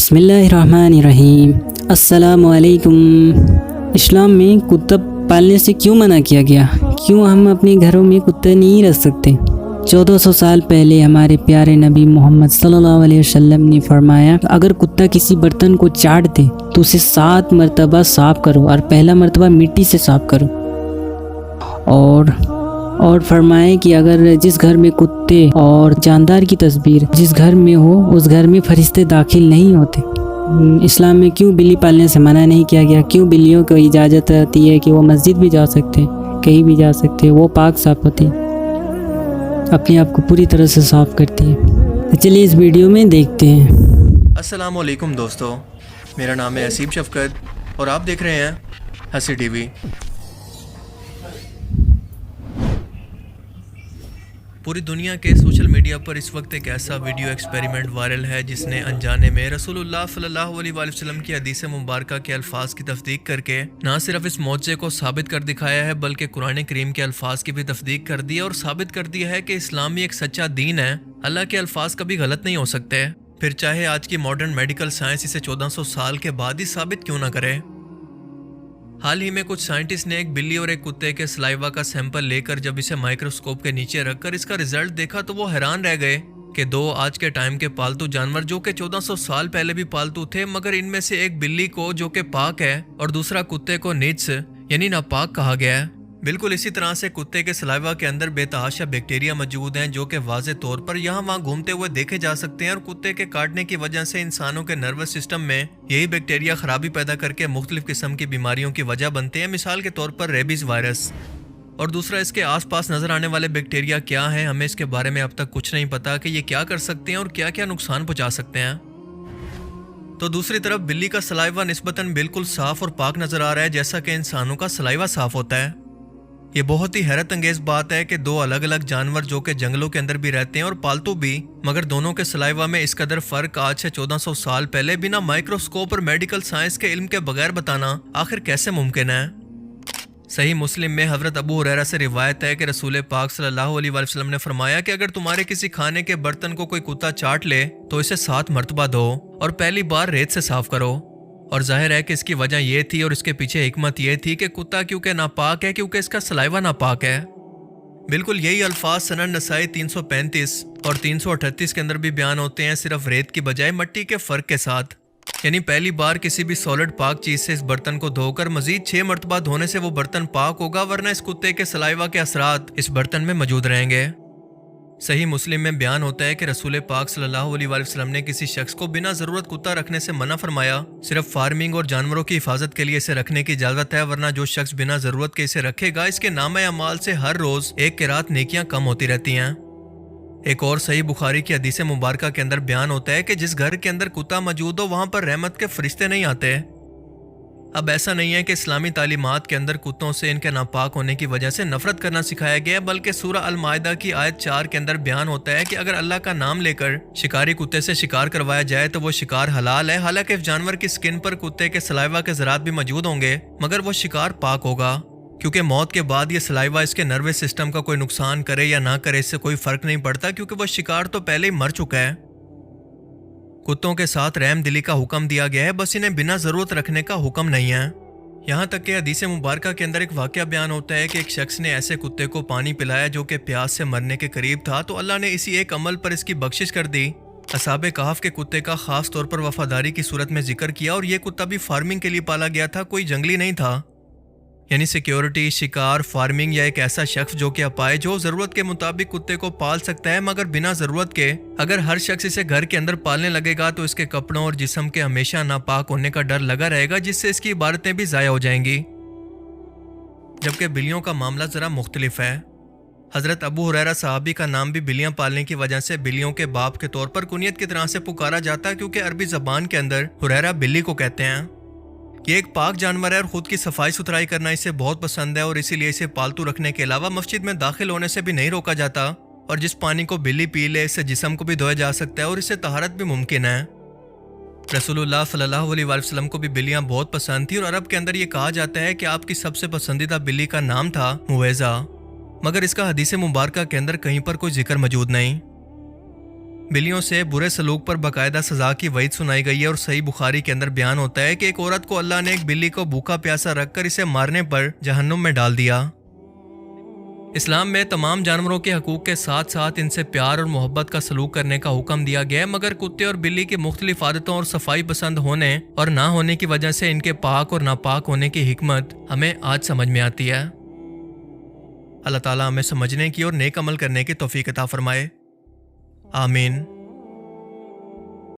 بسم اللہ الرحمن الرحیم۔ السلام علیکم۔ اسلام میں کتا پالنے سے کیوں منع کیا گیا؟ کیوں ہم اپنے گھروں میں کتے نہیں رکھ سکتے؟ 1400 سال پہلے ہمارے پیارے نبی محمد صلی اللہ علیہ وسلم نے فرمایا کہ اگر کتا کسی برتن کو چاٹ دے تو اسے 7 مرتبہ صاف کرو اور پہلا مرتبہ مٹی سے صاف کرو، اور فرمائے کہ اگر جس گھر میں کتے اور جاندار کی تصویر جس گھر میں ہو اس گھر میں فرشتے داخل نہیں ہوتے۔ اسلام میں کیوں بلی پالنے سے منع نہیں کیا گیا؟ کیوں بلیوں کو اجازت رہتی ہے کہ وہ مسجد بھی جا سکتے ہیں، کہیں بھی جا سکتے ہیں، وہ پاک صاف ہوتی ہے، اپنے آپ کو پوری طرح سے صاف کرتی ہے۔ تو چلیے اس ویڈیو میں دیکھتے ہیں۔ السلام علیکم دوستو، میرا نام ہے اسیب شفقت اور آپ دیکھ رہے ہیں ہنسی ٹی وی۔ پوری دنیا کے سوشل میڈیا پر اس وقت ایک ایسا ویڈیو ایکسپیریمنٹ وائرل ہے جس نے انجانے میں رسول اللہ صلی اللہ علیہ وسلم کی حدیث مبارکہ کے الفاظ کی تصدیق کر کے نہ صرف اس معجزے کو ثابت کر دکھایا ہے بلکہ قرآن کریم کے الفاظ کی بھی تصدیق کر دی اور ثابت کر دیا ہے کہ اسلامی ایک سچا دین ہے، اللہ کے الفاظ کبھی غلط نہیں ہو سکتے، پھر چاہے آج کی ماڈرن میڈیکل سائنس اسے 1400 سال کے بعد ہی ثابت کیوں نہ کرے۔ حال ہی میں کچھ سائنٹسٹ نے ایک بلی اور ایک کتے کے سلائیوا کا سیمپل لے کر جب اسے مائکروسکوپ کے نیچے رکھ کر اس کا رزلٹ دیکھا تو وہ حیران رہ گئے کہ 2 آج کے ٹائم کے پالتو جانور جو کہ 1400 سال پہلے بھی پالتو تھے، مگر ان میں سے ایک بلی کو جو کہ پاک ہے اور دوسرا کتے کو نجس یعنی ناپاک کہا گیا ہے۔ بالکل اسی طرح سے کتے کے سلائیوا کے اندر بے تحاشا بیکٹیریا موجود ہیں جو کہ واضح طور پر یہاں وہاں گھومتے ہوئے دیکھے جا سکتے ہیں، اور کتے کے کاٹنے کی وجہ سے انسانوں کے نروس سسٹم میں یہی بیکٹیریا خرابی پیدا کر کے مختلف قسم کی بیماریوں کی وجہ بنتے ہیں، مثال کے طور پر ریبیز وائرس۔ اور دوسرا اس کے آس پاس نظر آنے والے بیکٹیریا کیا ہیں، ہمیں اس کے بارے میں اب تک کچھ نہیں پتا کہ یہ کیا کر سکتے ہیں اور کیا کیا نقصان پہنچا سکتے ہیں۔ تو دوسری طرف بلی کا سلائیوا نسبتاً بالکل صاف اور پاک نظر آ رہا ہے جیسا کہ انسانوں کا سلائیوا صاف ہوتا ہے۔ یہ بہت ہی حیرت انگیز بات ہے کہ 2 الگ الگ جانور جو کہ جنگلوں کے اندر بھی رہتے ہیں اور پالتو بھی، مگر دونوں کے سلائیوا میں اس قدر فرق آج سے 1400 سال پہلے بنا مائکروسکوپ اور میڈیکل سائنس کے علم کے بغیر بتانا آخر کیسے ممکن ہے؟ صحیح مسلم میں حضرت ابو ہریرہ سے روایت ہے کہ رسول پاک صلی اللہ علیہ وسلم نے فرمایا کہ اگر تمہارے کسی کھانے کے برتن کو کوئی کتا چاٹ لے تو اسے 7 مرتبہ دھو اور پہلی بار ریت سے صاف کرو۔ اور ظاہر ہے کہ اس کی وجہ یہ تھی اور اس کے پیچھے حکمت یہ تھی کہ کتا کیونکہ ناپاک ہے، کیونکہ اس کا سلائیوا ناپاک ہے۔ بالکل یہی الفاظ سنن نسائی 335 اور 338 کے اندر بھی بیان ہوتے ہیں، صرف ریت کی بجائے مٹی کے فرق کے ساتھ، یعنی پہلی بار کسی بھی سالڈ پاک چیز سے اس برتن کو دھو کر مزید 6 مرتبہ دھونے سے وہ برتن پاک ہوگا، ورنہ اس کتے کے سلائیوا کے اثرات اس برتن میں موجود رہیں گے۔ صحیح مسلم میں بیان ہوتا ہے کہ رسول پاک صلی اللہ علیہ وسلم نے کسی شخص کو بنا ضرورت کتا رکھنے سے منع فرمایا، صرف فارمنگ اور جانوروں کی حفاظت کے لیے اسے رکھنے کی اجازت ہے، ورنہ جو شخص بنا ضرورت کے اسے رکھے گا اس کے نامہ اعمال سے ہر روز 1 قرات نیکیاں کم ہوتی رہتی ہیں۔ ایک اور صحیح بخاری کی حدیث مبارکہ کے اندر بیان ہوتا ہے کہ جس گھر کے اندر کتا موجود ہو وہاں پر رحمت کے فرشتے نہیں آتے۔ اب ایسا نہیں ہے کہ اسلامی تعلیمات کے اندر کتوں سے ان کے ناپاک ہونے کی وجہ سے نفرت کرنا سکھایا گیا ہے، بلکہ سورہ المائدہ کی آیت 4 کے اندر بیان ہوتا ہے کہ اگر اللہ کا نام لے کر شکاری کتے سے شکار کروایا جائے تو وہ شکار حلال ہے، حالانکہ اس جانور کی سکن پر کتے کے سلائیوا کے ذرات بھی موجود ہوں گے، مگر وہ شکار پاک ہوگا، کیونکہ موت کے بعد یہ سلائیوا اس کے نروس سسٹم کا کوئی نقصان کرے یا نہ کرے اس سے کوئی فرق نہیں پڑتا، کیونکہ وہ شکار تو پہلے ہی مر چکا ہے۔ کتوں کے ساتھ رحم دلی کا حکم دیا گیا ہے، بس انہیں بنا ضرورت رکھنے کا حکم نہیں ہے۔ یہاں تک کہ حدیث مبارکہ کے اندر ایک واقعہ بیان ہوتا ہے کہ ایک شخص نے ایسے کتے کو پانی پلایا جو کہ پیاس سے مرنے کے قریب تھا، تو اللہ نے اسی ایک عمل پر اس کی بخشش کر دی۔ اصحاب کہف کے کتے کا خاص طور پر وفاداری کی صورت میں ذکر کیا، اور یہ کتا بھی فارمنگ کے لیے پالا گیا تھا، کوئی جنگلی نہیں تھا، یعنی سیکیورٹی، شکار، فارمنگ یا ایک ایسا شخص جو کہ اپائے جو ضرورت کے مطابق کتے کو پال سکتا ہے مگر بنا ضرورت کے۔ اگر ہر شخص اسے گھر کے اندر پالنے لگے گا تو اس کے کپڑوں اور جسم کے ہمیشہ ناپاک ہونے کا ڈر لگا رہے گا، جس سے اس کی عبادتیں بھی ضائع ہو جائیں گی۔ جبکہ بلیوں کا معاملہ ذرا مختلف ہے۔ حضرت ابو ہریرہ صحابی کا نام بھی بلیاں پالنے کی وجہ سے بلیوں کے باپ کے طور پر کنیت کی طرح سے پکارا جاتا ہے، کیونکہ عربی زبان کے اندر ہریرہ بلی کو کہتے ہیں۔ یہ ایک پاک جانور ہے اور خود کی صفائی ستھرائی کرنا اسے بہت پسند ہے، اور اسی لیے اسے پالتو رکھنے کے علاوہ مسجد میں داخل ہونے سے بھی نہیں روکا جاتا، اور جس پانی کو بلی پی لے اس سے جسم کو بھی دھویا جا سکتا ہے اور اس سے طہارت بھی ممکن ہے۔ رسول اللہ صلی اللہ علیہ وسلم کو بھی بلیاں بہت پسند تھی، اور عرب کے اندر یہ کہا جاتا ہے کہ آپ کی سب سے پسندیدہ بلی کا نام تھا مویزہ، مگر اس کا حدیث مبارکہ کے اندر کہیں پر کوئی ذکر موجود نہیں۔ بلیوں سے برے سلوک پر باقاعدہ سزا کی وعید سنائی گئی ہے، اور صحیح بخاری کے اندر بیان ہوتا ہے کہ ایک عورت کو اللہ نے ایک بلی کو بھوکا پیاسا رکھ کر اسے مارنے پر جہنم میں ڈال دیا۔ اسلام میں تمام جانوروں کے حقوق کے ساتھ ساتھ ان سے پیار اور محبت کا سلوک کرنے کا حکم دیا گیا ہے، مگر کتے اور بلی کی مختلف عادتوں اور صفائی پسند ہونے اور نہ ہونے کی وجہ سے ان کے پاک اور ناپاک ہونے کی حکمت ہمیں آج سمجھ میں آتی ہے۔ اللہ تعالیٰ ہمیں سمجھنے کی اور نیک عمل کرنے کی توفیق عطا فرمائے، آمین۔